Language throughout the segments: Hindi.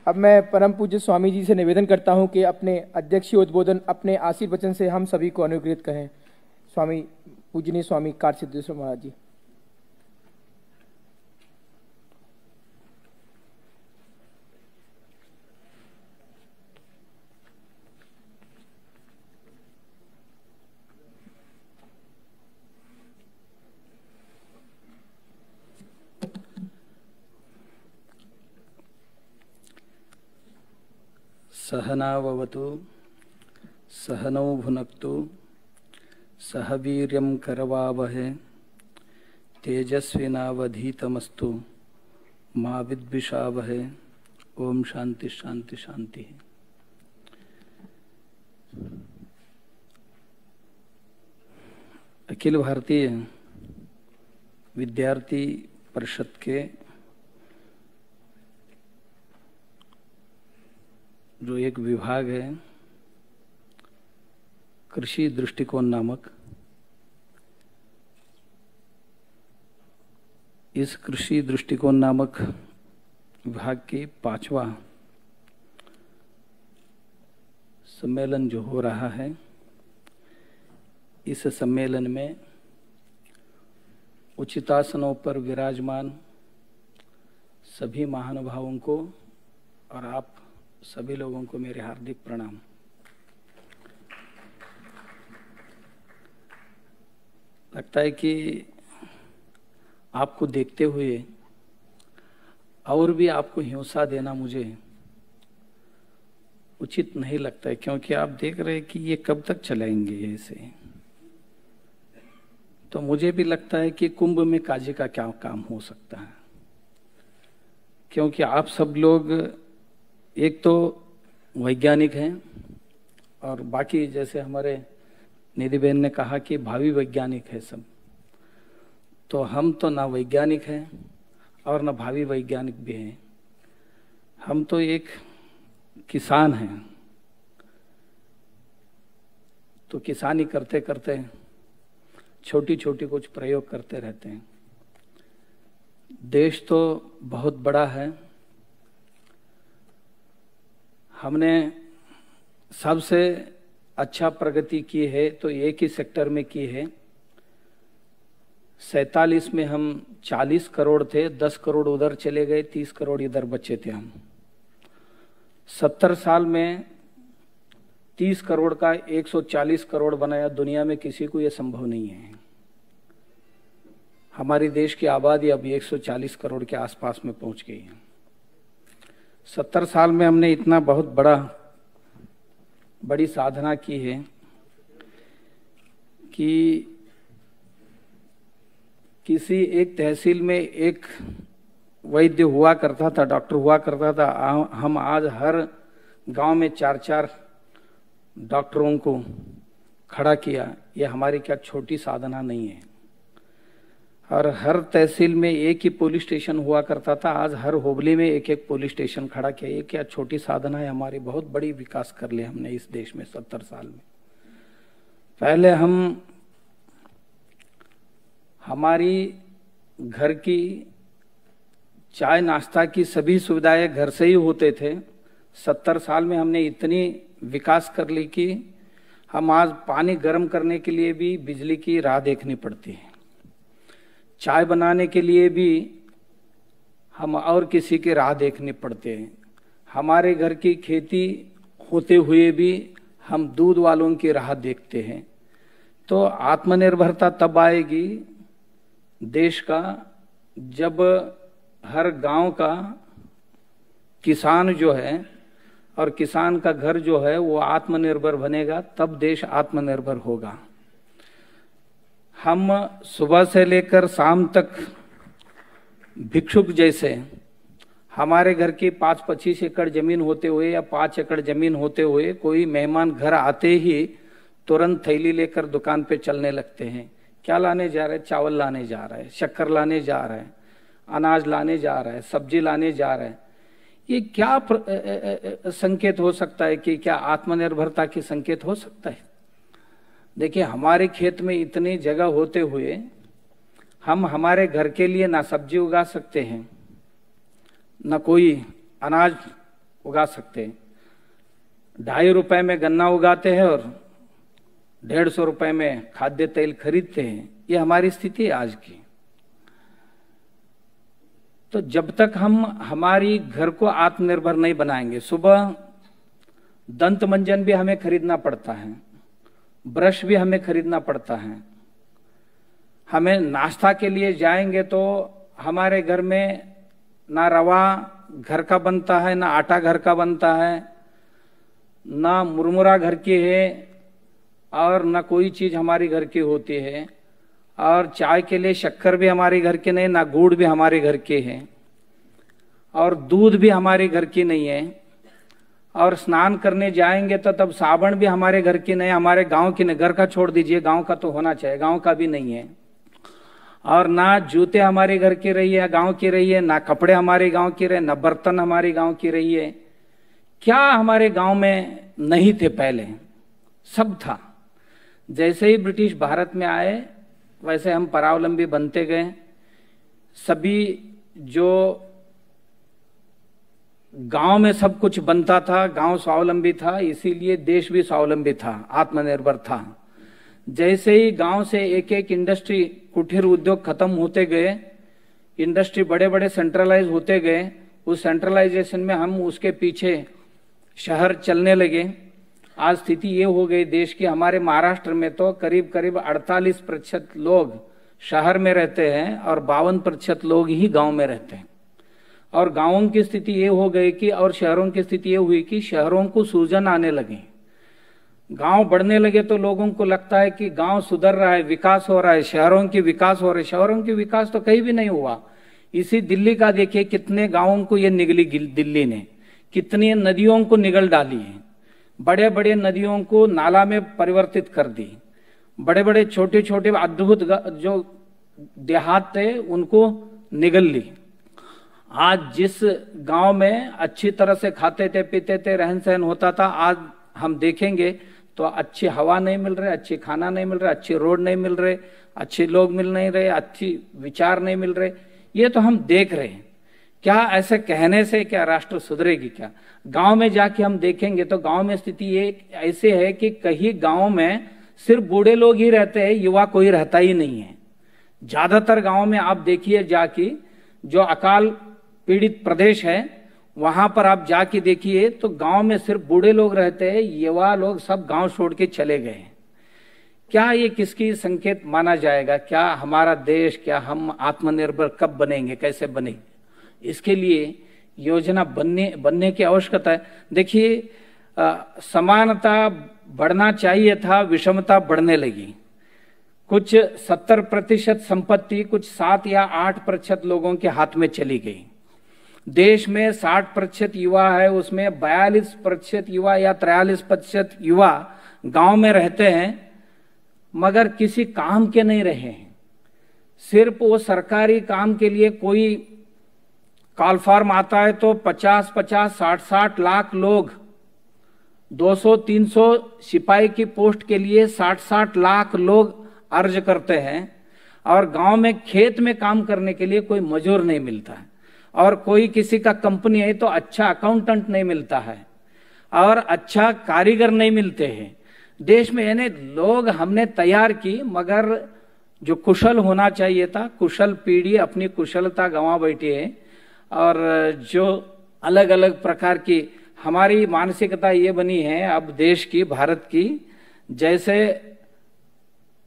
अब मैं परम पूज्य स्वामी जी से निवेदन करता हूं कि अपने अध्यक्षीय उद्बोधन अपने आशीर्वचन से हम सभी को अनुग्रहित करें। स्वामी पूजनीय स्वामी कार्य सिद्धेश्वर महाराज जी। सहनाववतु सहनौ भुनक्तु सह वीर्यं करवावहे तेजस्विनावधीतमस्तु मा विद्विषावहे। ओम शांति शांति शांति। अखिल भारतीय विद्यार्थी परिषद के जो एक विभाग है कृषि दृष्टिकोण नामक, इस कृषि दृष्टिकोण नामक विभाग की 5वां सम्मेलन जो हो रहा है, इस सम्मेलन में उचितासनों पर विराजमान सभी महानुभावों को और आप सभी लोगों को मेरे हार्दिक प्रणाम। लगता है कि आपको देखते हुए और भी आपको हिंसा देना मुझे उचित नहीं लगता है, क्योंकि आप देख रहे हैं कि ये कब तक चलाएंगे ऐसे। तो मुझे भी लगता है कि कुंभ में काजी का क्या काम हो सकता है, क्योंकि आप सब लोग एक तो वैज्ञानिक हैं और बाकी जैसे हमारे निधि बहन ने कहा कि भावी वैज्ञानिक है सब। तो हम तो ना वैज्ञानिक हैं और ना भावी वैज्ञानिक भी हैं, हम तो एक किसान हैं। तो किसानी करते करते छोटी छोटी कुछ प्रयोग करते रहते हैं। देश तो बहुत बड़ा है, हमने सबसे अच्छा प्रगति की है तो एक ही सेक्टर में की है। 47 में हम 40 करोड़ थे, 10 करोड़ उधर चले गए, 30 करोड़ इधर बचे थे हम। 70 साल में 30 करोड़ का 140 करोड़ बनाया। दुनिया में किसी को यह संभव नहीं है। हमारी देश की आबादी अब 140 करोड़ के आसपास में पहुंच गई है। 70 साल में हमने इतना बहुत बड़ी साधना की है कि किसी एक तहसील में एक वैद्य हुआ करता था, डॉक्टर हुआ करता था। हम आज हर गांव में 4-4 डॉक्टरों को खड़ा किया। ये हमारी क्या छोटी साधना नहीं है। और हर तहसील में एक ही पुलिस स्टेशन हुआ करता था, आज हर होबली में एक एक पुलिस स्टेशन खड़ा किया। ये क्या छोटी साधना है हमारी। बहुत बड़ी विकास कर लिया हमने इस देश में 70 साल में। पहले हमारी घर की चाय नाश्ता की सभी सुविधाएं घर से ही होते थे। 70 साल में हमने इतनी विकास कर ली कि हम आज पानी गर्म करने के लिए भी बिजली की राह देखनी पड़ती है। चाय बनाने के लिए भी हम और किसी की राह देखने पड़ते हैं। हमारे घर की खेती होते हुए भी हम दूध वालों की राह देखते हैं। तो आत्मनिर्भरता तब आएगी देश का जब हर गांव का किसान जो है और किसान का घर जो है वो आत्मनिर्भर बनेगा, तब देश आत्मनिर्भर होगा। हम सुबह से लेकर शाम तक भिक्षुक जैसे हमारे घर की 5-25 एकड़ जमीन होते हुए या 5 एकड़ जमीन होते हुए कोई मेहमान घर आते ही तुरंत थैली लेकर दुकान पे चलने लगते हैं। क्या लाने जा रहे हैं? चावल लाने जा रहे हैं, शक्कर लाने जा रहे हैं, अनाज लाने जा रहे हैं, सब्जी लाने जा रहे हैं। ये क्या संकेत हो सकता है कि क्या आत्मनिर्भरता की संकेत हो सकता है? देखिए, हमारे खेत में इतनी जगह होते हुए हम हमारे घर के लिए ना सब्जी उगा सकते हैं, ना कोई अनाज उगा सकते हैं। 2.5 रुपए में गन्ना उगाते हैं और 150 रुपए में खाद्य तेल खरीदते हैं। ये हमारी स्थिति है आज की। तो जब तक हम हमारी घर को आत्मनिर्भर नहीं बनाएंगे, सुबह दंत मंजन भी हमें खरीदना पड़ता है, ब्रश भी हमें खरीदना पड़ता है। हमें नाश्ता के लिए जाएंगे तो हमारे घर में ना रवा घर का बनता है, ना आटा घर का बनता है, ना मुरमुरा घर की है और ना कोई चीज हमारी घर की होती है। और चाय के लिए शक्कर भी हमारे घर के नहीं, ना गुड़ भी हमारे घर के है, और दूध भी हमारे घर की नहीं है। और स्नान करने जाएंगे तो तब साबुन भी हमारे घर की नहीं, हमारे गांव की नहीं। घर का छोड़ दीजिए, गांव का तो होना चाहिए, गांव का भी नहीं है। और ना जूते हमारे घर की रही है, गांव की रही है, ना कपड़े हमारे गांव की रहे, ना बर्तन हमारे गांव की रही है। क्या हमारे गांव में नहीं थे पहले? सब था। जैसे ही ब्रिटिश भारत में आए वैसे हम परावलंबी बनते गए। सभी जो गांव में सब कुछ बनता था, गांव स्वावलंबी था, इसीलिए देश भी स्वावलंबी था, आत्मनिर्भर था। जैसे ही गांव से एक एक इंडस्ट्री, कुटीर उद्योग खत्म होते गए, इंडस्ट्री बड़े बड़े सेंट्रलाइज होते गए, उस सेंट्रलाइजेशन में हम उसके पीछे शहर चलने लगे। आज स्थिति ये हो गई देश की, हमारे महाराष्ट्र में तो करीब करीब 48% लोग शहर में रहते हैं और 52% लोग ही गांव में रहते हैं। और गांवों की स्थिति ये हो गई कि, और शहरों की स्थिति ये हुई कि शहरों को सूजन आने लगे, गांव बढ़ने लगे तो लोगों को लगता है कि गांव सुधर रहा है, विकास हो रहा है, शहरों की विकास हो रहा है। शहरों की विकास तो कहीं भी नहीं हुआ। इसी दिल्ली का देखिए, कितने गांवों को ये निगली दिल्ली ने, कितनी नदियों को निगल डाली है, बड़े बड़े नदियों को नाला में परिवर्तित कर दी, बड़े बड़े छोटे छोटे अद्भुत जो देहात थे उनको निगल ली। आज जिस गांव में अच्छी तरह से खाते थे, पीते थे, रहन सहन होता था, आज हम देखेंगे तो अच्छी हवा नहीं मिल रही, अच्छी खाना नहीं मिल रहा, अच्छी रोड नहीं मिल रहे, अच्छे लोग मिल नहीं रहे, अच्छी विचार नहीं मिल रहे। ये तो हम देख रहे हैं। क्या ऐसे कहने से क्या राष्ट्र सुधरेगी? क्या गांव में जाके हम देखेंगे तो गांव में स्थिति ये ऐसे है कि कहीं गांव में सिर्फ बूढ़े लोग ही रहते हैं, युवा कोई रहता ही नहीं है। ज्यादातर गांव में आप देखिए जाके, जो अकाल पीड़ित प्रदेश है वहां पर आप जाके देखिए तो गांव में सिर्फ बूढ़े लोग रहते हैं, युवा लोग सब गांव छोड़ के चले गए। क्या ये किसकी संकेत माना जाएगा? क्या हमारा देश, क्या हम आत्मनिर्भर कब बनेंगे, कैसे बनेंगे? इसके लिए योजना बनने की आवश्यकता है। देखिए, समानता बढ़ना चाहिए था, विषमता बढ़ने लगी। कुछ 70% संपत्ति कुछ 7 या 8% लोगों के हाथ में चली गई। देश में 60% युवा है, उसमें 42% युवा या 43% युवा गांव में रहते हैं, मगर किसी काम के नहीं रहे हैं। सिर्फ वो सरकारी काम के लिए कोई कॉल फॉर्म आता है तो 50-50, 60-60 लाख लोग 200-300 सिपाही की पोस्ट के लिए 60-60 लाख लोग अर्ज करते हैं। और गांव में खेत में काम करने के लिए कोई मजदूर नहीं मिलता है, और कोई किसी का कंपनी है तो अच्छा अकाउंटेंट नहीं मिलता है, और अच्छा कारीगर नहीं मिलते हैं। देश में यानी लोग हमने तैयार की, मगर जो कुशल होना चाहिए था, कुशल पीढ़ी अपनी कुशलता गंवा बैठी है। और जो अलग अलग प्रकार की हमारी मानसिकता ये बनी है अब देश की, भारत की, जैसे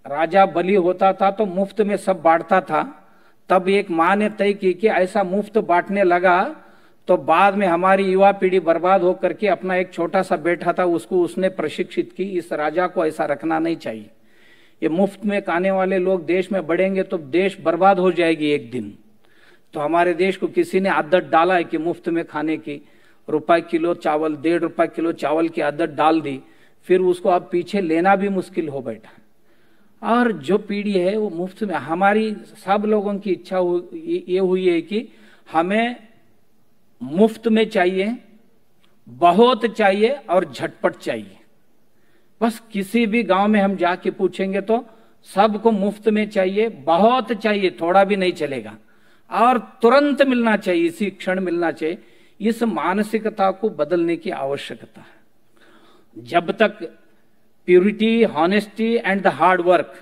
राजा बलि होता था तो मुफ्त में सब बांटता था। तब एक माँ ने तय की कि ऐसा मुफ्त बांटने लगा तो बाद में हमारी युवा पीढ़ी बर्बाद होकर के, अपना एक छोटा सा बेटा था उसको उसने प्रशिक्षित की, इस राजा को ऐसा रखना नहीं चाहिए। ये मुफ्त में खाने वाले लोग देश में बढ़ेंगे तो देश बर्बाद हो जाएगी एक दिन। तो हमारे देश को किसी ने आदत डाला है कि मुफ्त में खाने की, ₹1 किलो चावल, ₹1.5 किलो चावल की आदत डाल दी, फिर उसको अब पीछे लेना भी मुश्किल हो बैठा। और जो पीढ़ी है वो मुफ्त में, हमारी सब लोगों की इच्छा ये हुई है कि हमें मुफ्त में चाहिए, बहुत चाहिए और झटपट चाहिए। बस किसी भी गांव में हम जाके पूछेंगे तो सबको मुफ्त में चाहिए, बहुत चाहिए, थोड़ा भी नहीं चलेगा, और तुरंत मिलना चाहिए, इसी क्षण मिलना चाहिए। इस मानसिकता को बदलने की आवश्यकता है। जब तक purity, honesty and the hard work,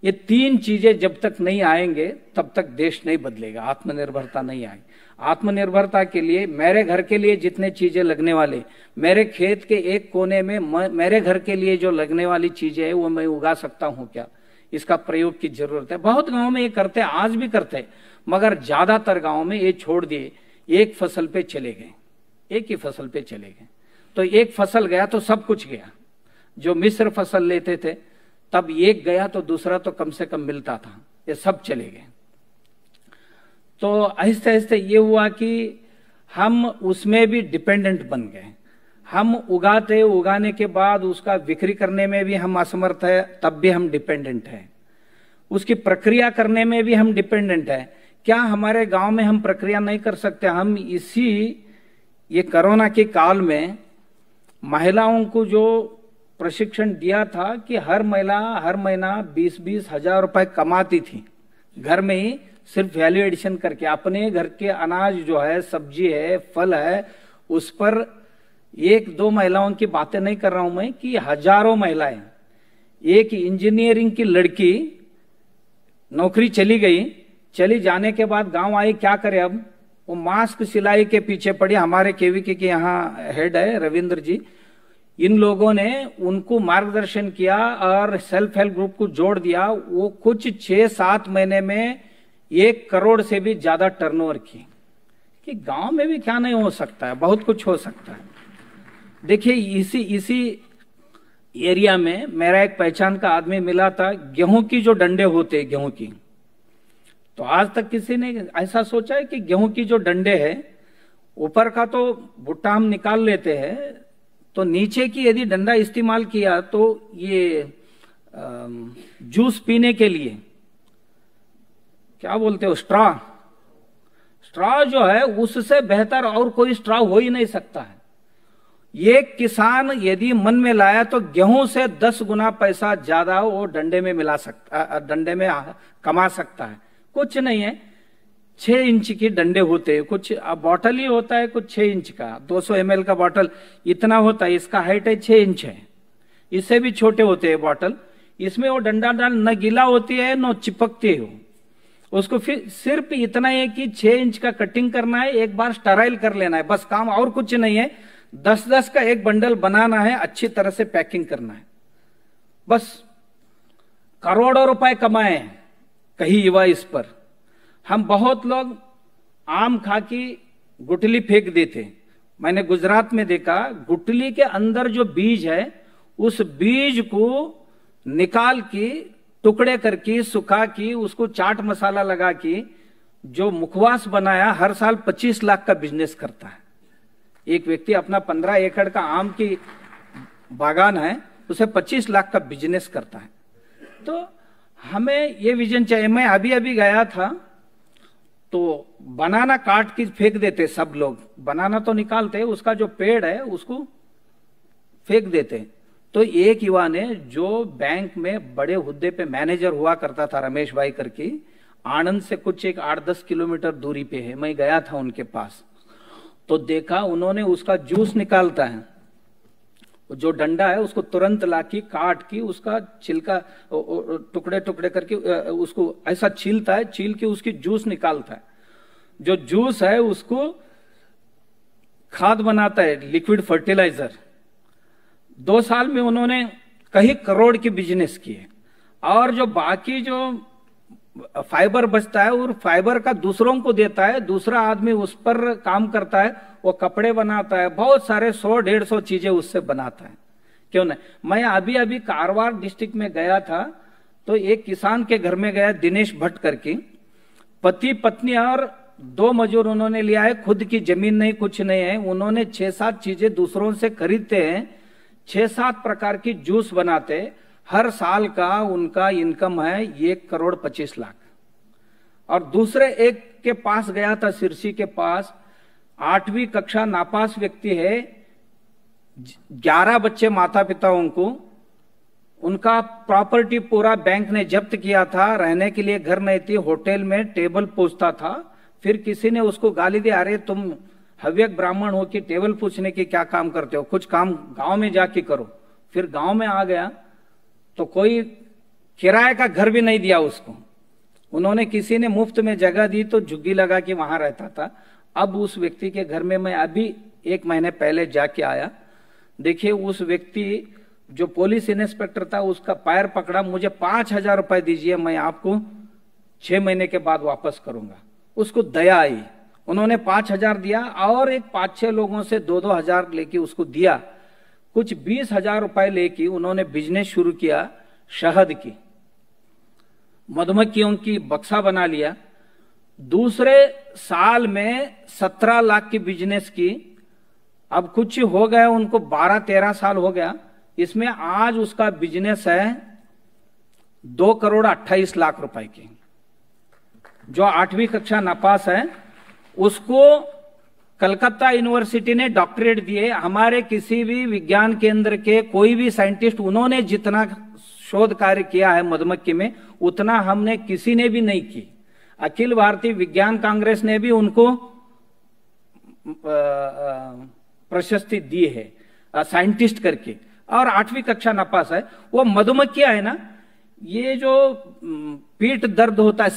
ये तीन चीजें जब तक नहीं आएंगे तब तक देश नहीं बदलेगा, आत्मनिर्भरता नहीं आएगी। आत्मनिर्भरता के लिए मेरे घर के लिए जितने चीजें लगने वाले, मेरे खेत के एक कोने में मेरे घर के लिए जो लगने वाली चीजें है वो मैं उगा सकता हूं क्या, इसका प्रयोग की जरूरत है। बहुत गांव में ये करते, आज भी करते, मगर ज्यादातर गांव में ये छोड़ दिए, एक फसल पे चले गए, एक ही फसल पे चले गए। तो एक फसल गया तो सब कुछ गया। जो मिश्र फसल लेते थे तब एक गया तो दूसरा तो कम से कम मिलता था, ये सब चले गए। तो आहिस्ते आहिस्ते ये हुआ कि हम उसमें भी डिपेंडेंट बन गए। हम उगाने के बाद उसका बिक्री करने में भी हम असमर्थ है, तब भी हम डिपेंडेंट है। उसकी प्रक्रिया करने में भी हम डिपेंडेंट है। क्या हमारे गांव में हम प्रक्रिया नहीं कर सकते? हम ये कोरोना के काल में महिलाओं को जो प्रशिक्षण दिया था कि हर महिला हर महीना 20-20 हजार रुपए कमाती थी घर में ही, सिर्फ वैल्यू एडिशन करके अपने घर के अनाज जो है, सब्जी है, फल है, उस पर एक दो महिलाओं की बातें नहीं कर रहा हूं मैं, कि हजारों महिलाएं। एक इंजीनियरिंग की लड़की नौकरी चली गई, चली जाने के बाद गांव आई, क्या करे अब? वो मास्क सिलाई के पीछे पड़ी। हमारे केवीके के यहाँ हेड है रविंद्र जी, इन लोगों ने उनको मार्गदर्शन किया और सेल्फ हेल्प ग्रुप को जोड़ दिया। वो कुछ 6-7 महीने में 1 करोड़ से भी ज्यादा टर्नओवर की। कि गांव में भी क्या नहीं हो सकता है, बहुत कुछ हो सकता है। देखिए इसी एरिया में मेरा एक पहचान का आदमी मिला था। गेहूं की जो डंडे होते हैं, गेहूं की, तो आज तक किसी ने ऐसा सोचा है कि गेहूं की जो डंडे है, ऊपर का तो भुट्टा हम निकाल लेते हैं, तो नीचे की यदि डंडा इस्तेमाल किया तो ये जूस पीने के लिए क्या बोलते हो, स्ट्रॉ जो है, उससे बेहतर और कोई स्ट्रॉ हो ही नहीं सकता है। ये किसान यदि मन में लाया तो गेहूं से 10 गुना पैसा ज्यादा वो डंडे में मिला सकता, डंडे में कमा सकता है। कुछ नहीं है, 6 इंच की डंडे होते हैं, कुछ बॉटल ही होता है, कुछ 6 इंच का, 200 ml का बॉटल इतना होता है, इसका हाइट है 6 इंच है, इससे भी छोटे होते हैं बॉटल। इसमें वो डंडा डाल न गीला होती है न चिपकती है। उसको फिर सिर्फ इतना है कि 6 इंच का कटिंग करना है, एक बार स्टराइल कर लेना है, बस काम और कुछ नहीं है। 10-10 का एक बंडल बनाना है, अच्छी तरह से पैकिंग करना है, बस। करोड़ों रुपए कमाए कहीं युवा इस पर। हम बहुत लोग आम खा की गुठली फेंक देते। मैंने गुजरात में देखा, गुठली के अंदर जो बीज है, उस बीज को निकाल के टुकड़े करके सुखा के उसको चाट मसाला लगा के जो मुखवास बनाया, हर साल 25 लाख का बिजनेस करता है। एक व्यक्ति अपना 15 एकड़ का आम की बागान है, उसे 25 लाख का बिजनेस करता है। तो हमें ये विजन चाहिए। मैं अभी गया था तो बनाना काट के फेंक देते सब लोग, बनाना तो निकालते, उसका जो पेड़ है उसको फेंक देते। तो एक युवा ने, जो बैंक में बड़े हुद्दे पे मैनेजर हुआ करता था, रमेश भाई करके, आनंद से कुछ एक 8-10 किलोमीटर दूरी पे है, मैं गया था उनके पास, तो देखा उन्होंने उसका जूस निकालता है, जो डंडा है उसको तुरंत लाके काट के उसका छिलका टुकड़े टुकड़े करके उसको ऐसा छीलता है, छील के उसकी जूस निकालता है। जो जूस है उसको खाद बनाता है, लिक्विड फर्टिलाइजर। 2 साल में उन्होंने कई करोड़ के बिजनेस किए। और जो बाकी जो फाइबर बचता है, और फाइबर का दूसरों को देता है, दूसरा आदमी उस पर काम करता है, वो कपड़े बनाता है, बहुत सारे 100-150 चीजें उससे बनाता है। क्यों नहीं? मैं अभी कारवार डिस्ट्रिक्ट में गया था, तो एक किसान के घर में गया, दिनेश भट्ट करके, पति पत्नी और 2 मजदूर उन्होंने लिया है, खुद की जमीन नहीं, कुछ नहीं है। उन्होंने 6-7 चीजें दूसरों से खरीदते हैं, 6-7 प्रकार की जूस बनाते। हर साल का उनका इनकम है 1 करोड़ 25 लाख। और दूसरे एक के पास गया था, सिरसी के पास, 8वीं कक्षा नापास व्यक्ति है, 11 बच्चे, माता पिताओं को, उनका प्रॉपर्टी पूरा बैंक ने जब्त किया था, रहने के लिए घर नहीं थी, होटल में टेबल पूछता था। फिर किसी ने उसको गाली दी, अरे तुम हव्यक ब्राह्मण हो कि टेबल पूछने के क्या काम करते हो, कुछ काम गांव में जाके करो। फिर गांव में आ गया तो कोई किराए का घर भी नहीं दिया उसको, उन्होंने किसी ने मुफ्त में जगह दी तो झुग्गी लगा के वहां रहता था। अब उस व्यक्ति के घर में मैं अभी 1 महीने पहले जाके आया। देखिए उस व्यक्ति जो पुलिस इंस्पेक्टर था उसका पैर पकड़ा, मुझे 5,000 रुपए दीजिए, मैं आपको 6 महीने के बाद वापस करूंगा। उसको दया आई, उन्होंने 5,000 दिया और एक 5-6 लोगों से 2-2 हजार लेके उसको दिया। कुछ 20,000 रुपए लेके उन्होंने बिजनेस शुरू किया, शहद की, मधुमक्खियों की बक्सा बना लिया। दूसरे साल में 17 लाख की बिजनेस की। अब कुछ हो गया, उनको 12-13 साल हो गया। इसमें आज उसका बिजनेस है 2,28 लाख रुपए की। जो 8वीं कक्षा नापास है उसको कलकत्ता यूनिवर्सिटी ने डॉक्टरेट दिए। हमारे किसी भी विज्ञान केंद्र के कोई भी साइंटिस्ट, उन्होंने जितना शोध कार्य किया है मधुमक्खी में उतना हमने किसी ने भी नहीं की। अखिल भारतीय विज्ञान कांग्रेस ने भी उनको प्रशस्ति दी है साइंटिस्ट करके, और 8वीं कक्षा नापास है। वो मधुमक्खियां है ना, ये जो पीठ दर्द होता है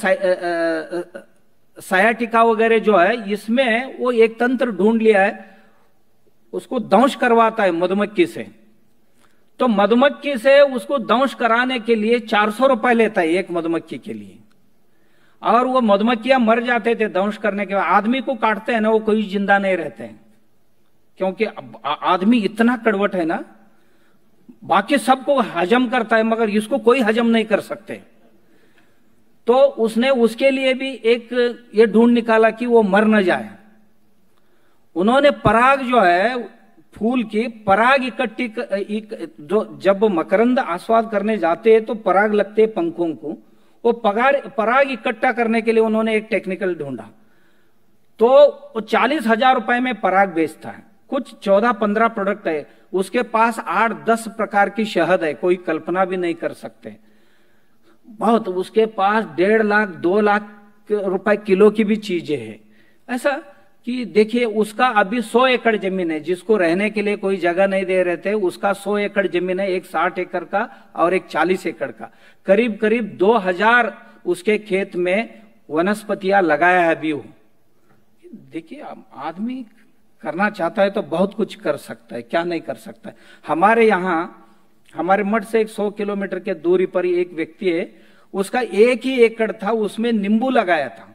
सायाटिका वगैरह जो है, इसमें वो एक तंत्र ढूंढ लिया है, उसको दंश करवाता है मधुमक्खी से। तो मधुमक्खी से उसको दंश कराने के लिए 400 रुपए लेता है एक मधुमक्खी के लिए। और वो मधुमक्खियां मर जाते थे दंश करने के बाद। आदमी को काटते हैं ना, वो कोई जिंदा नहीं रहते हैं, क्योंकि आदमी इतना कड़वट है ना, बाकी सबको हजम करता है मगर इसको कोई हजम नहीं कर सकते। तो उसने उसके लिए भी एक ये ढूंढ निकाला कि वो मर न जाए। उन्होंने पराग जो है फूल की पराग इकट्ठी, जो जब मकरंद आस्वाद करने जाते हैं तो पराग लगते हैं पंखों को, वो पराग इकट्ठा करने के लिए उन्होंने एक टेक्निकल ढूंढा। तो वो 40,000 रुपए में पराग बेचता है। कुछ 14-15 प्रोडक्ट है उसके पास, 8-10 प्रकार की शहद है, कोई कल्पना भी नहीं कर सकते। बहुत, उसके पास 1.5 लाख 2 लाख रुपए किलो की भी चीजें हैं। ऐसा कि देखिए उसका अभी 100 एकड़ जमीन है, जिसको रहने के लिए कोई जगह नहीं दे रहे थे, उसका 100 एकड़ जमीन है, एक 60 एकड़ का और एक 40 एकड़ का। करीब करीब 2,000 उसके खेत में वनस्पतियां लगाया है अभी वो। देखिए आदमी करना चाहता है तो बहुत कुछ कर सकता है, क्या नहीं कर सकता है। हमारे यहाँ, हमारे मठ से 100 किलोमीटर के दूरी पर एक व्यक्ति है, उसका 1 ही एकड़ था, उसमें नींबू लगाया था।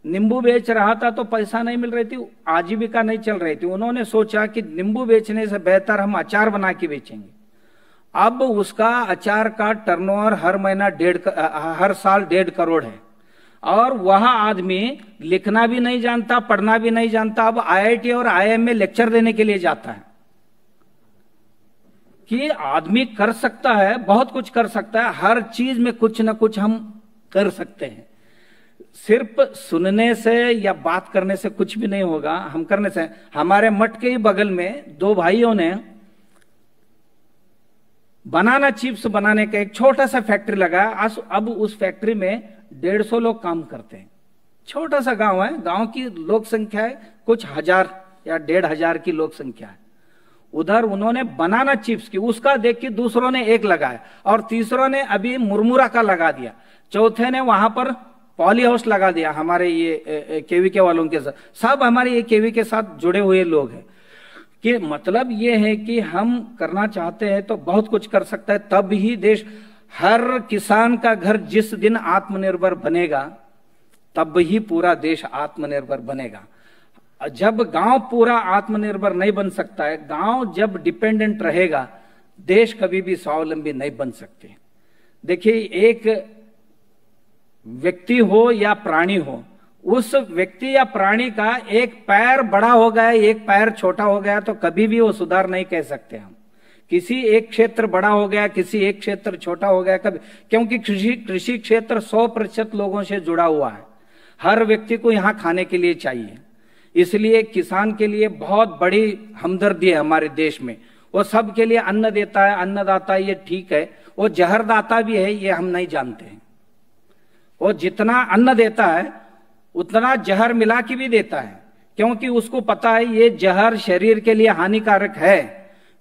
नींबू बेच रहा था तो पैसा नहीं मिल रही थी, आजीविका नहीं चल रही थी। उन्होंने सोचा कि नींबू बेचने से बेहतर हम अचार बना के बेचेंगे। अब उसका अचार का टर्नओवर हर साल 1.5 करोड़ है। और वह आदमी लिखना भी नहीं जानता, पढ़ना भी नहीं जानता। अब IIT और IIM में लेक्चर देने के लिए जाता है कि आदमी कर सकता है, बहुत कुछ कर सकता है, हर चीज में कुछ ना कुछ हम कर सकते हैं। सिर्फ सुनने से या बात करने से कुछ भी नहीं होगा, हम करने से। हमारे मठ के ही बगल में 2 भाइयों ने बनाना चिप्स बनाने का एक छोटा सा फैक्ट्री लगाया। अब उस फैक्ट्री में 150 लोग काम करते हैं। छोटा सा गांव है, गांव की लोक संख्या है कुछ 1000 या 1,500 की लोक संख्या है। उधर उन्होंने बनाना चिप्स की, उसका देख के दूसरों ने एक लगाया, और तीसरों ने अभी मुरमुरा का लगा दिया, चौथे ने वहां पर पॉली हाउस लगा दिया। हमारे ये केवीके वालों के साथ, सब हमारे ये केवी के साथ जुड़े हुए लोग हैं। कि मतलब ये है कि हम करना चाहते हैं तो बहुत कुछ कर सकता है, तब ही देश। हर किसान का घर जिस दिन आत्मनिर्भर बनेगा तब ही पूरा देश आत्मनिर्भर बनेगा। जब गांव पूरा आत्मनिर्भर नहीं बन सकता है, गांव जब डिपेंडेंट रहेगा, देश कभी भी स्वावलंबी नहीं बन सकते। देखिए एक व्यक्ति हो या प्राणी हो, उस व्यक्ति या प्राणी का एक पैर बड़ा हो गया, एक पैर छोटा हो गया तो कभी भी वो सुधार नहीं कह सकते हम। किसी एक क्षेत्र बड़ा हो गया, किसी एक क्षेत्र छोटा हो गया कभी, क्योंकि कृषि क्षेत्र 100% लोगों से जुड़ा हुआ है। हर व्यक्ति को यहाँ खाने के लिए चाहिए, इसलिए किसान के लिए बहुत बड़ी हमदर्दी है हमारे देश में। वो सबके लिए अन्न देता है, अन्नदाता, ये ठीक है। वो जहरदाता भी है, ये हम नहीं जानते हैं। वो जितना अन्न देता है उतना जहर मिला के भी देता है, क्योंकि उसको पता है ये जहर शरीर के लिए हानिकारक है,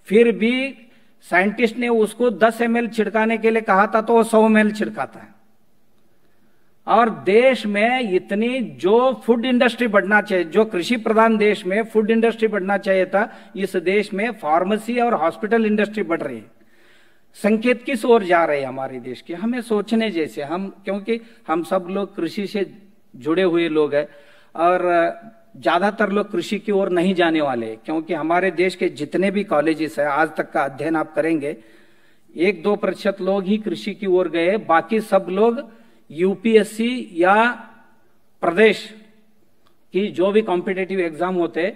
फिर भी साइंटिस्ट ने उसको 10 ml छिड़काने के लिए कहा था तो वो 100 ml छिड़काता है। और देश में इतनी जो फूड इंडस्ट्री बढ़ना चाहिए, जो कृषि प्रधान देश में फूड इंडस्ट्री बढ़ना चाहिए था, इस देश में फार्मेसी और हॉस्पिटल इंडस्ट्री बढ़ रही है। संकेत किस ओर जा रहे हैं हमारे देश के, हमें सोचने जैसे। हम क्योंकि हम सब लोग कृषि से जुड़े हुए लोग हैं और ज्यादातर लोग कृषि की ओर नहीं जाने वाले, क्योंकि हमारे देश के जितने भी कॉलेजेस हैं, आज तक का अध्ययन आप करेंगे, 1-2% लोग ही कृषि की ओर गए, बाकी सब लोग यूपीएससी या प्रदेश की जो भी कॉम्पिटेटिव एग्जाम होते,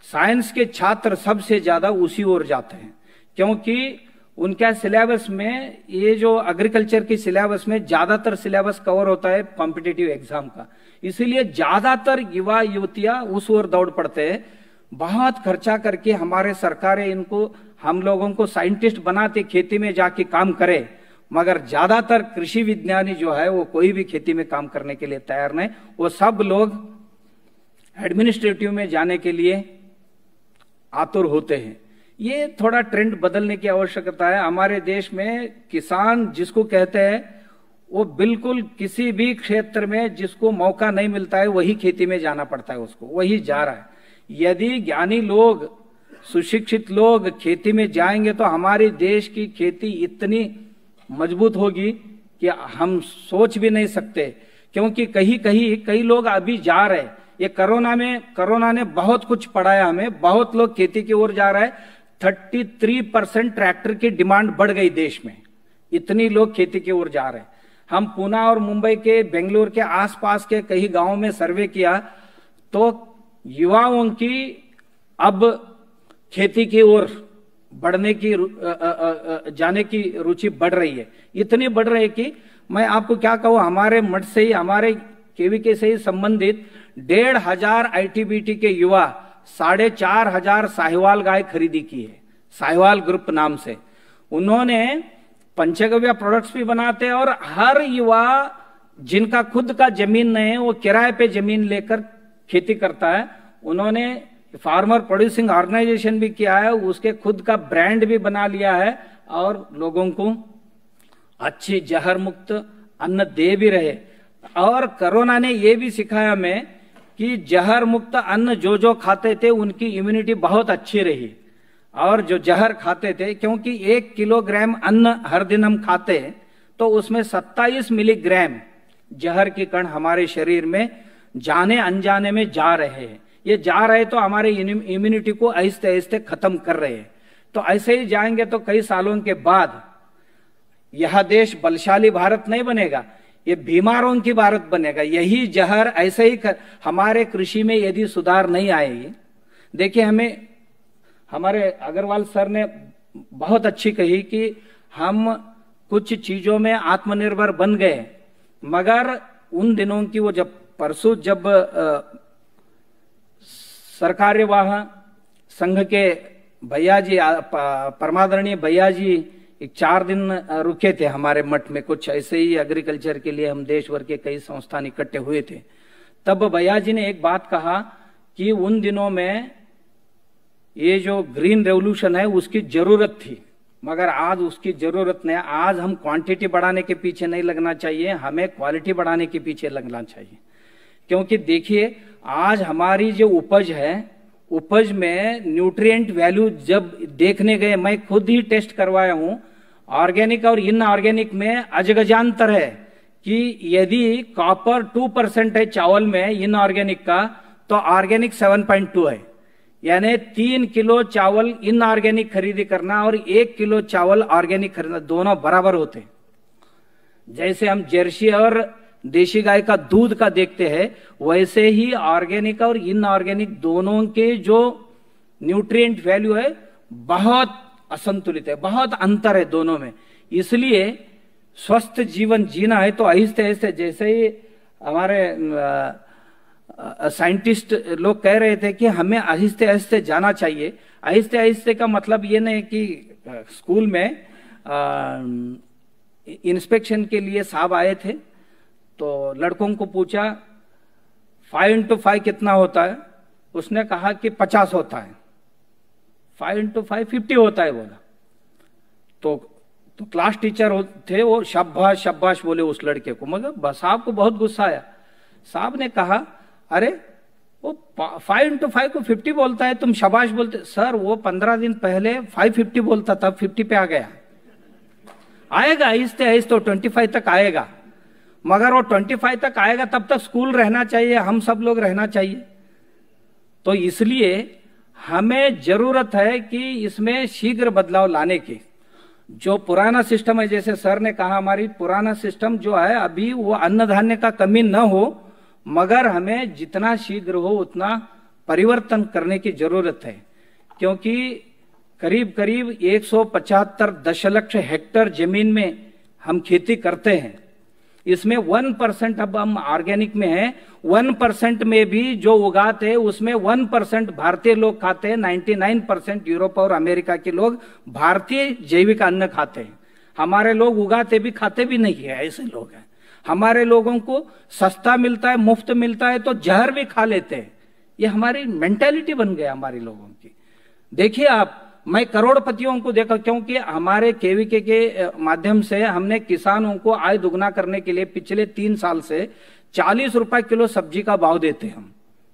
साइंस के छात्र सबसे ज्यादा उसी ओर जाते हैं, क्योंकि उनका सिलेबस में, ये जो एग्रीकल्चर की सिलेबस में ज्यादातर सिलेबस कवर होता है कॉम्पिटिटिव एग्जाम का, इसीलिए ज्यादातर युवा युवतियां उस ओर दौड़ पड़ते हैं। बहुत खर्चा करके हमारे सरकारें इनको, हम लोगों को साइंटिस्ट बनाते, खेती में जाके काम करे, मगर ज्यादातर कृषि विज्ञानी जो है वो कोई भी खेती में काम करने के लिए तैयार नहीं, वो सब लोग एडमिनिस्ट्रेटिव में जाने के लिए आतुर होते हैं। ये थोड़ा ट्रेंड बदलने की आवश्यकता है। हमारे देश में किसान जिसको कहते हैं, वो बिल्कुल किसी भी क्षेत्र में जिसको मौका नहीं मिलता है वही खेती में जाना पड़ता है, उसको वही जा रहा है। यदि ज्ञानी लोग, सुशिक्षित लोग खेती में जाएंगे तो हमारे देश की खेती इतनी मजबूत होगी कि हम सोच भी नहीं सकते, क्योंकि कई लोग अभी जा रहे हैं। ये कोरोना ने बहुत कुछ पढ़ाया हमें, बहुत लोग खेती की ओर जा रहा है। 33% ट्रैक्टर की डिमांड बढ़ गई देश में, इतनी लोग खेती की ओर जा रहे हैं। हम पुणे और मुंबई के, बेंगलुरु के आसपास के कई गांवों में सर्वे किया तो युवाओं की अब खेती की ओर बढ़ने की, जाने की रुचि बढ़ रही है। इतनी बढ़ रही है कि मैं आपको क्या कहूं, हमारे मठ से ही, हमारे केवीके से ही संबंधित 1,500 आईटीबीटी के युवा 4,500 साहिवाल गाय खरीदी की है, साहिवाल ग्रुप नाम से। उन्होंने पंचगव्य प्रोडक्ट्स भी बनाते हैं और हर युवा जिनका खुद का जमीन नहीं है वो किराए पे जमीन लेकर खेती करता है। उन्होंने फार्मर प्रोड्यूसिंग ऑर्गेनाइजेशन भी किया है, उसके खुद का ब्रांड भी बना लिया है और लोगों को अच्छी जहर मुक्त अन्न दे भी रहे। और कोरोना ने ये भी सिखाया हमें कि जहर मुक्त अन्न जो जो खाते थे उनकी इम्यूनिटी बहुत अच्छी रही, और जो जहर खाते थे, क्योंकि 1 किलोग्राम अन्न हर दिन हम खाते हैं तो उसमें 27 मिलीग्राम जहर के कण हमारे शरीर में जाने अनजाने में जा रहे हैं। ये जा रहे तो हमारे इम्यूनिटी को आहिस्ते आहिस्ते खत्म कर रहे हैं। तो ऐसे ही जाएंगे तो कई सालों के बाद यह देश बलशाली भारत नहीं बनेगा, ये बीमारों की भारत बनेगा। यही जहर ऐसे ही हमारे कृषि में यदि सुधार नहीं आएगी। देखिए, हमारे अग्रवाल सर ने बहुत अच्छी कही कि हम कुछ चीजों में आत्मनिर्भर बन गए, मगर उन दिनों की वो जब सरकार्यवाह संघ के भैया जी, परमादरणीय भैया जी 4 दिन रुके थे हमारे मठ में, कुछ ऐसे ही एग्रीकल्चर के लिए हम देश भर के कई संस्थान इकट्ठे हुए थे। तब भैया जी ने एक बात कहा कि उन दिनों में ये जो ग्रीन रेवोल्यूशन है उसकी जरूरत थी, मगर आज उसकी जरूरत नहीं। आज हम क्वांटिटी बढ़ाने के पीछे नहीं लगना चाहिए, हमें क्वालिटी बढ़ाने के पीछे लगना चाहिए। क्योंकि देखिए, आज हमारी जो उपज है, उपज में न्यूट्रिएंट वैल्यू जब देखने गए, मैं खुद ही टेस्ट करवाया हूं, ऑर्गेनिक और इनऑर्गेनिक में अजगजांतर है कि यदि कॉपर 2% है चावल में इनऑर्गेनिक का, तो ऑर्गेनिक 7.2 है। यानी 3 किलो चावल इनऑर्गेनिक खरीदी करना और 1 किलो चावल ऑर्गेनिक खरीदना, दोनों बराबर होते हैं। जैसे हम जर्सी और देशी गाय का दूध का देखते हैं, वैसे ही ऑर्गेनिक और इनऑर्गेनिक दोनों के जो न्यूट्रिएंट वैल्यू है बहुत असंतुलित है, बहुत अंतर है दोनों में। इसलिए स्वस्थ जीवन जीना है तो आहिस्ते आहिस्ते, जैसे ही हमारे साइंटिस्ट लोग कह रहे थे कि हमें आहिस्ते आहिस्ते जाना चाहिए। आहिस्ते आहिस्ते का मतलब ये नहीं कि स्कूल में इंस्पेक्शन के लिए साहब आए थे तो लड़कों को पूछा 5 into 5 कितना होता है, उसने कहा कि 50 होता है। 5 into 5 50 होता है बोला। तो क्लास टीचर थे वो, शाबाश शाबाश बोले उस लड़के को, मगर साहब को बहुत गुस्सा आया। साहब ने कहा अरे वो 5 into 5 को 50 बोलता है, तुम शाबाश बोलते। सर वो 15 दिन पहले 550 बोलता था, 50 पे आ गया। आएगा आहिस्ते आहिस्ते 25 तक आएगा, मगर वो 25 तक आएगा तब तक स्कूल रहना चाहिए, हम सब लोग रहना चाहिए। तो इसलिए हमें जरूरत है कि इसमें शीघ्र बदलाव लाने की। जो पुराना सिस्टम है, जैसे सर ने कहा, हमारी पुराना सिस्टम जो है अभी वो अन्न धान्य का कमी न हो, मगर हमें जितना शीघ्र हो उतना परिवर्तन करने की जरूरत है। क्योंकि करीब करीब 175 दशलक्ष हेक्टेयर जमीन में हम खेती करते हैं, इसमें 1% अब हम ऑर्गेनिक में हैं, 1% में भी जो उगाते हैं उसमें 1% भारतीय लोग खाते हैं, 99% यूरोप और अमेरिका के लोग भारतीय जैविक अन्न खाते हैं। हमारे लोग उगाते भी खाते भी नहीं है, ऐसे लोग हैं। हमारे लोगों को सस्ता मिलता है, मुफ्त मिलता है तो जहर भी खा लेते हैं। ये हमारी मेंटेलिटी बन गया हमारे लोगों की। देखिए आप, मैं करोड़पतियों को देखा, क्योंकि हमारे केवीके के माध्यम से हमने किसानों को आय दुगना करने के लिए पिछले 3 साल से 40 रुपए किलो सब्जी का भाव देते हम।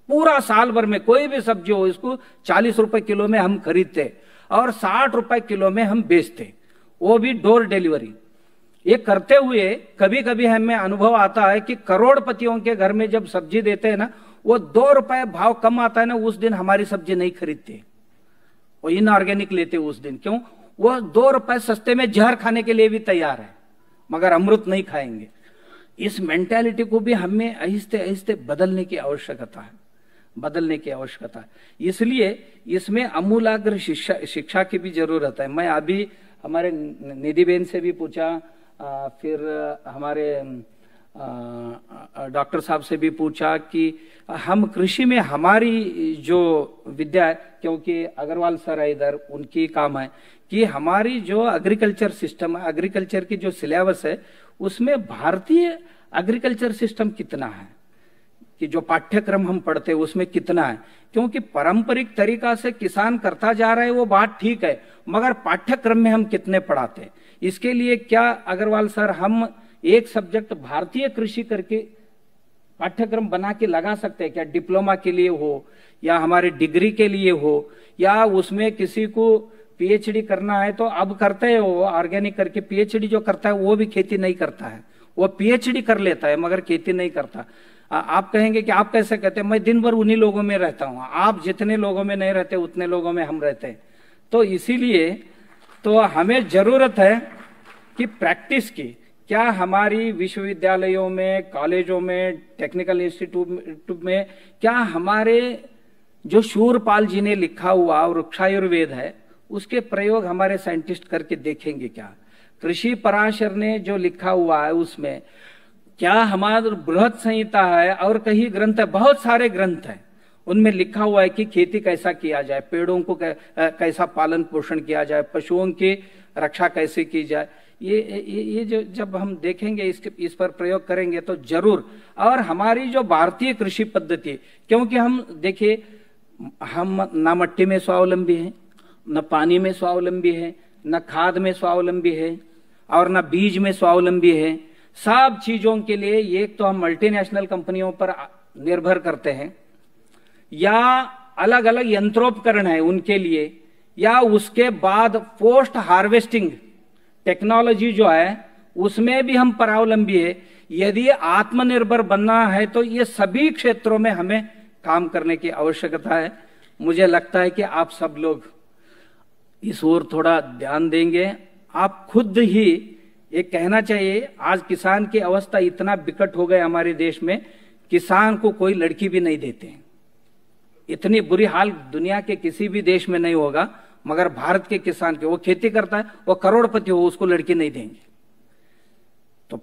पूरा साल भर में कोई भी सब्जी हो इसको 40 रुपए किलो में हम खरीदते और 60 रुपए किलो में हम बेचते, वो भी डोर डिलीवरी। ये करते हुए कभी कभी हमें अनुभव आता है कि करोड़पतियों के घर में जब सब्जी देते हैं ना, वो 2 रुपए भाव कम आता है ना, उस दिन हमारी सब्जी नहीं खरीदते, वो इनऑर्गेनिक लेते उस दिन। क्यों? वो 2 रुपए सस्ते में जहर खाने के लिए भी तैयार है, मगर अमृत नहीं खाएंगे। इस मेंटालिटी को भी हमें आहिस्ते आहिस्ते बदलने की आवश्यकता है, बदलने की आवश्यकता है। इसलिए इसमें आमूलाग्र शिक्षा की भी जरूरत है। मैं अभी हमारे निधि बेन से भी पूछा, फिर हमारे डॉक्टर साहब से भी पूछा कि हम कृषि में हमारी जो विद्या है, क्योंकि अग्रवाल सर है इधर, उनकी काम है कि हमारी जो एग्रीकल्चर सिस्टम है, एग्रीकल्चर की जो सिलेबस है, उसमें भारतीय एग्रीकल्चर सिस्टम कितना है, कि जो पाठ्यक्रम हम पढ़ते हैं उसमें कितना है। क्योंकि पारंपरिक तरीका से किसान करता जा रहा है वो बात ठीक है, मगर पाठ्यक्रम में हम कितने पढ़ाते हैं। इसके लिए क्या अग्रवाल सर हम एक सब्जेक्ट भारतीय कृषि करके पाठ्यक्रम बना के लगा सकते हैं क्या? डिप्लोमा के लिए हो या हमारे डिग्री के लिए हो, या उसमें किसी को पीएचडी करना है तो अब करते हैं वो ऑर्गेनिक करके। पीएचडी जो करता है वो भी खेती नहीं करता है, वो पीएचडी कर लेता है मगर खेती नहीं करता। आप कहेंगे कि आप कैसे कहते हैं? मैं दिन भर उन्हीं लोगों में रहता हूं, आप जितने लोगों में नहीं रहते उतने लोगों में हम रहते हैं। तो इसीलिए तो हमें जरूरत है कि प्रैक्टिस की। क्या हमारी विश्वविद्यालयों में, कॉलेजों में, टेक्निकल इंस्टीट्यूट में, क्या हमारे जो शूरपाल जी ने लिखा हुआ वृक्षायुर्वेद है उसके प्रयोग हमारे साइंटिस्ट करके देखेंगे क्या? कृषि पराशर ने जो लिखा हुआ है उसमें क्या, हमारा बृहद संहिता है और कई ग्रंथ है, बहुत सारे ग्रंथ हैं, उनमें लिखा हुआ है कि खेती कैसा किया जाए, पेड़ों को कैसा पालन पोषण किया जाए, पशुओं की रक्षा कैसे की जाए। ये जो जब हम देखेंगे, इस पर प्रयोग करेंगे तो जरूर। और हमारी जो भारतीय कृषि पद्धति, क्योंकि हम देखिए, हम न मिट्टी में स्वावलंबी हैं, न पानी में स्वावलंबी है, न खाद में स्वावलंबी है, और न बीज में स्वावलंबी है। सब चीजों के लिए एक तो हम मल्टीनेशनल कंपनियों पर निर्भर करते हैं, या अलग अलग यंत्रोपकरण है उनके लिए, या उसके बाद पोस्ट हार्वेस्टिंग टेक्नोलॉजी जो है उसमें भी हम परावलंबी है। यदि आत्मनिर्भर बनना है तो ये सभी क्षेत्रों में हमें काम करने की आवश्यकता है। मुझे लगता है कि आप सब लोग इस ओर थोड़ा ध्यान देंगे। आप खुद ही ये कहना चाहिए, आज किसान की अवस्था इतना विकट हो गए हमारे देश में, किसान को कोई लड़की भी नहीं देते हैं। इतनी बुरी हाल दुनिया के किसी भी देश में नहीं होगा, मगर भारत के किसान के, वो खेती करता है, वो करोड़पति हो, उसको लड़की नहीं देंगे। तो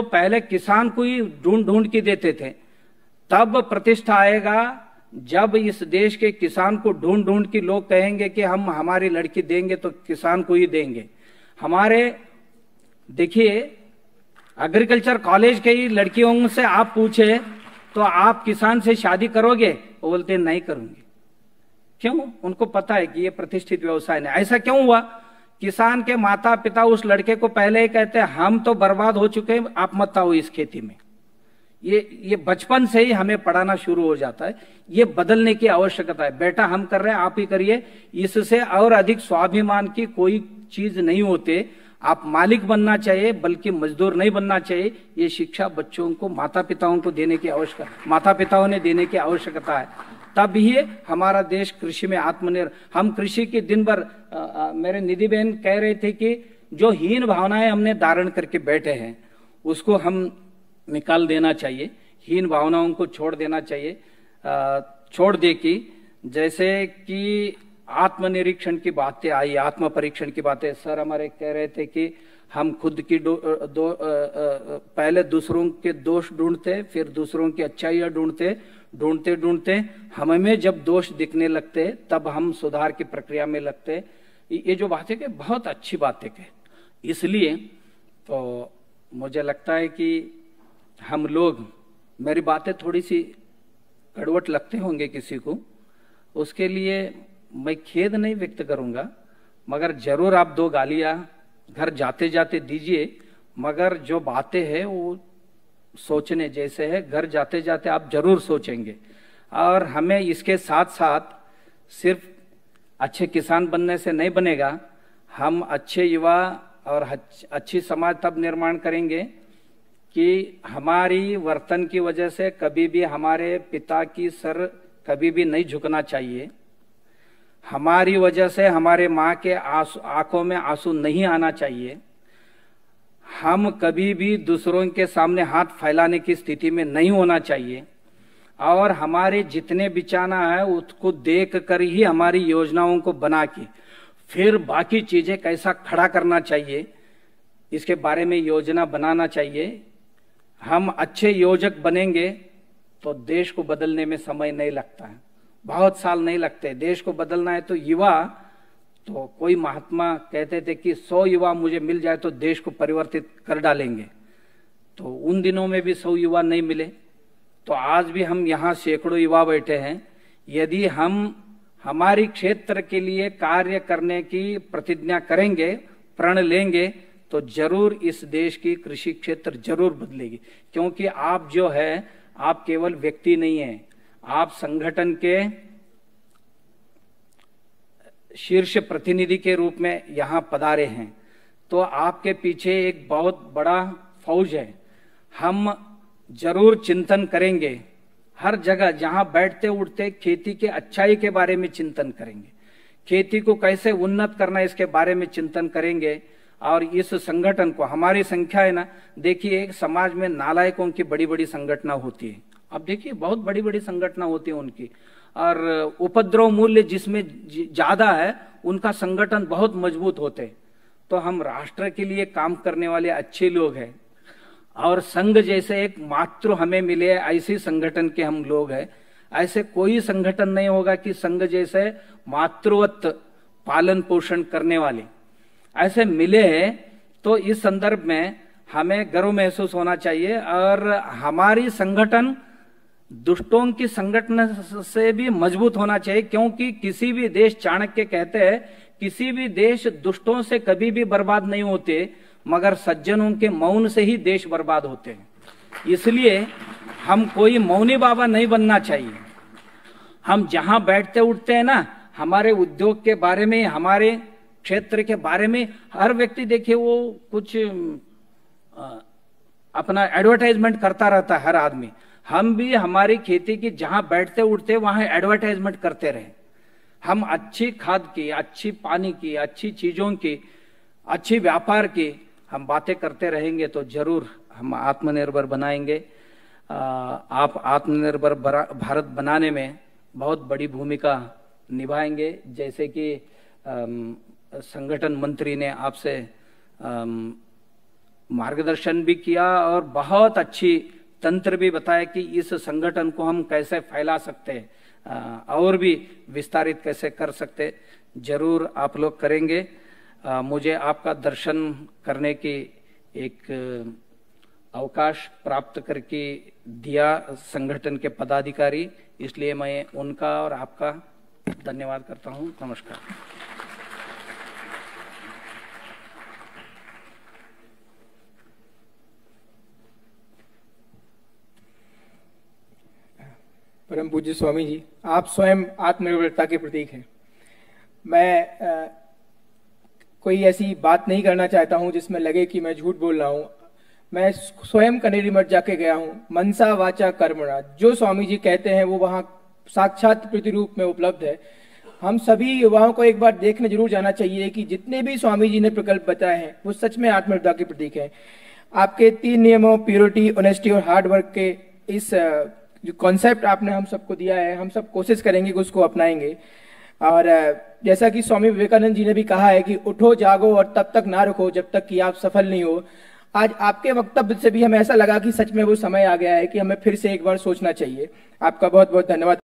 पहले किसान को ही ढूंढ ढूंढ के देते थे। तब प्रतिष्ठा आएगा जब इस देश के किसान को ढूंढ ढूंढ के लोग कहेंगे कि हम हमारी लड़की देंगे तो किसान को ही देंगे। हमारे देखिए, एग्रीकल्चर कॉलेज के ही लड़कियों से आप पूछे तो आप किसान से शादी करोगे? वो बोलते हैं नहीं करूंगी। क्यों? उनको पता है कि ये प्रतिष्ठित व्यवसाय नहीं। ऐसा क्यों हुआ? किसान के माता पिता उस लड़के को पहले ही कहते हैं हम तो बर्बाद हो चुके हैं, आप मत आओ इस खेती में। ये बचपन से ही हमें पढ़ाना शुरू हो जाता है। ये बदलने की आवश्यकता है। बेटा हम कर रहे हैं, आप ही करिए। इससे और अधिक स्वाभिमान की कोई चीज नहीं होते। आप मालिक बनना चाहिए, बल्कि मजदूर नहीं बनना चाहिए। ये शिक्षा बच्चों को माता पिताओं को देने की आवश्यकता, माता पिताओं ने देने की आवश्यकता है। तब ही हमारा देश कृषि में आत्मनिर्भर। हम कृषि की दिन भर मेरे निधि बहन कह रहे थे कि जो हीन भावनाएं हमने धारण करके बैठे हैं उसको हम निकाल देना चाहिए। हीन भावनाओं को छोड़ देना चाहिए। छोड़ दे कि जैसे कि आत्मनिरीक्षण की बातें आई, आत्म परीक्षण की बातें। सर हमारे कह रहे थे कि हम खुद की पहले दूसरों के दोष ढूंढते, फिर दूसरों की अच्छाइयां ढूंढते ढूंढते हमें जब दोष दिखने लगते तब हम सुधार की प्रक्रिया में लगते। ये जो बातें के बहुत अच्छी बातें के, इसलिए तो मुझे लगता है कि हम लोग, मेरी बातें थोड़ी सी कड़वट लगते होंगे किसी को, उसके लिए मैं खेद नहीं व्यक्त करूंगा, मगर जरूर आप दो गालियां घर जाते जाते दीजिए। मगर जो बातें हैं वो सोचने जैसे है। घर जाते जाते आप जरूर सोचेंगे। और हमें इसके साथ साथ सिर्फ अच्छे किसान बनने से नहीं बनेगा। हम अच्छे युवा और अच्छी समाज तब निर्माण करेंगे कि हमारी वर्तन की वजह से कभी भी हमारे पिता की सर कभी भी नहीं झुकना चाहिए। हमारी वजह से हमारे माँ के आंखों में आंसू नहीं आना चाहिए। हम कभी भी दूसरों के सामने हाथ फैलाने की स्थिति में नहीं होना चाहिए। और हमारे जितने बिचाना है उसको देख कर ही हमारी योजनाओं को बना के फिर बाकी चीजें कैसा खड़ा करना चाहिए इसके बारे में योजना बनाना चाहिए। हम अच्छे योजक बनेंगे तो देश को बदलने में समय नहीं लगता है, बहुत साल नहीं लगते। देश को बदलना है तो युवा, तो कोई महात्मा कहते थे कि 100 युवा मुझे मिल जाए तो देश को परिवर्तित कर डालेंगे। तो उन दिनों में भी 100 युवा नहीं मिले। तो आज भी हम यहाँ सैकड़ों युवा बैठे हैं। यदि हम हमारी क्षेत्र के लिए कार्य करने की प्रतिज्ञा करेंगे, प्रण लेंगे, तो जरूर इस देश की कृषि क्षेत्र जरूर बदलेगी। क्योंकि आप जो है, आप केवल व्यक्ति नहीं है, आप संगठन के शीर्ष प्रतिनिधि के रूप में यहाँ पधारे हैं। तो आपके पीछे एक बहुत बड़ा फौज है। हम जरूर चिंतन करेंगे, हर जगह जहां बैठते उठते खेती के अच्छाई के बारे में चिंतन करेंगे, खेती को कैसे उन्नत करना इसके बारे में चिंतन करेंगे। और इस संगठन को, हमारी संख्या है ना, देखिए एक समाज में नालायकों की बड़ी बड़ी संगठना होती है। अब देखिए बहुत बड़ी बड़ी संगठना होती है उनकी, और उपद्रव मूल्य जिसमें ज्यादा है उनका संगठन बहुत मजबूत होते। तो हम राष्ट्र के लिए काम करने वाले अच्छे लोग हैं, और संघ जैसे एक मातृ हमें मिले ऐसे संगठन के हम लोग हैं। ऐसे कोई संगठन नहीं होगा कि संघ जैसे मातृवत पालन पोषण करने वाले ऐसे मिले हैं। तो इस संदर्भ में हमें गर्व महसूस होना चाहिए। और हमारी संगठन दुष्टों की संगठन से भी मजबूत होना चाहिए, क्योंकि किसी भी देश, चाणक्य कहते हैं, किसी भी देश दुष्टों से कभी भी बर्बाद नहीं होते, मगर सज्जनों के मौन से ही देश बर्बाद होते हैं। इसलिए हम कोई मौनी बाबा नहीं बनना चाहिए। हम जहां बैठते उठते हैं ना, हमारे उद्योग के बारे में, हमारे क्षेत्र के बारे में हर व्यक्ति, देखिए वो कुछ अपना एडवर्टाइजमेंट करता रहता है हर आदमी। हम भी हमारी खेती की जहां बैठते उठते वहां एडवर्टाइजमेंट करते रहे। हम अच्छी खाद की, अच्छी पानी की, अच्छी चीजों की, अच्छी व्यापार की हम बातें करते रहेंगे तो जरूर हम आत्मनिर्भर बनाएंगे। आप आत्मनिर्भर भारत बनाने में बहुत बड़ी भूमिका निभाएंगे। जैसे कि संगठन मंत्री ने आपसे मार्गदर्शन भी किया और बहुत अच्छी तंत्र भी बताया कि इस संगठन को हम कैसे फैला सकते हैं और भी विस्तारित कैसे कर सकते। जरूर आप लोग करेंगे। मुझे आपका दर्शन करने की एक अवकाश प्राप्त करके दिया संगठन के पदाधिकारी, इसलिए मैं उनका और आपका धन्यवाद करता हूँ। नमस्कार। परम पूज्य स्वामी जी, आप स्वयं आत्मनिर्भरता के प्रतीक हैं। मैं कोई ऐसी बात नहीं करना चाहता हूं जिसमें लगे कि मैं झूठ बोल रहा हूं। मैं स्वयं कनेरी मठ जाके गया हूं। मनसा वाचा कर्मणा, जो स्वामी जी कहते हैं वो वहां साक्षात प्रतिरूप में उपलब्ध है। हम सभी युवाओं को एक बार देखने जरूर जाना चाहिए कि जितने भी स्वामी जी ने प्रकल्प बताए हैं वो सच में आत्मनिर्भरता के प्रतीक हैं। आपके 3 नियमों प्योरिटी, ऑनेस्टी और हार्ड वर्क के इस जो कॉन्सेप्ट आपने हम सबको दिया है, हम सब कोशिश करेंगे कि उसको अपनाएंगे। और जैसा कि स्वामी विवेकानंद जी ने भी कहा है कि उठो जागो और तब तक ना रुको जब तक कि आप सफल नहीं हो। आज आपके वक्तव्य से भी हमें ऐसा लगा कि सच में वो समय आ गया है कि हमें फिर से एक बार सोचना चाहिए। आपका बहुत बहुत धन्यवाद।